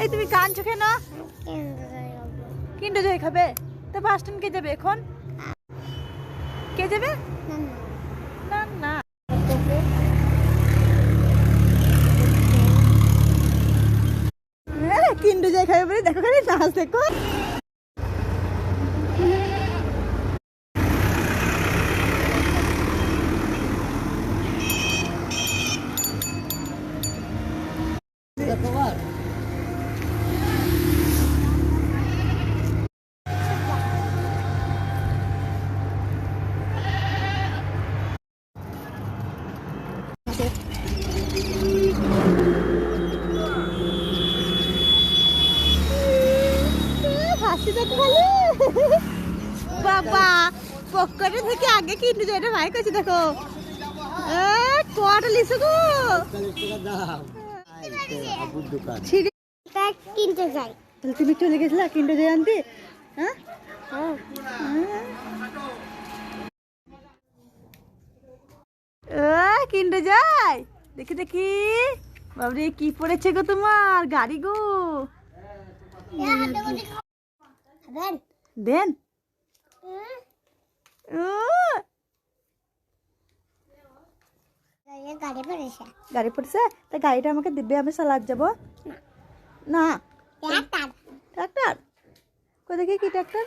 এই তুমি কাঁদছো কেন? কিন্ডার জয় খাবে? তো বাস স্ট্যান্ড কে যাবে এখন? কে যাবে? না না কিন্ডার জয় খাবে বলে দেখো খালি নাচ দেখো। বাবা পকেটে থেকে আগে কিনে যায় এটা ভাই কাছে দেখো কটা লিসু গো কিনতে যাই। তাহলে তুমি চলে গেছিলা কিনতে যাই আনতে? হ্যাঁ কিনতে যাই। দেখি দেখি বাবরে কি পড়েছে গো তোমার গাড়ি গো। দেন গাড়ি পড়েছে তা গাড়িটা আমাকে দিবে আমি চালাত যাবো না। ট্রাক্টর কোথায় কি ট্রাক্টর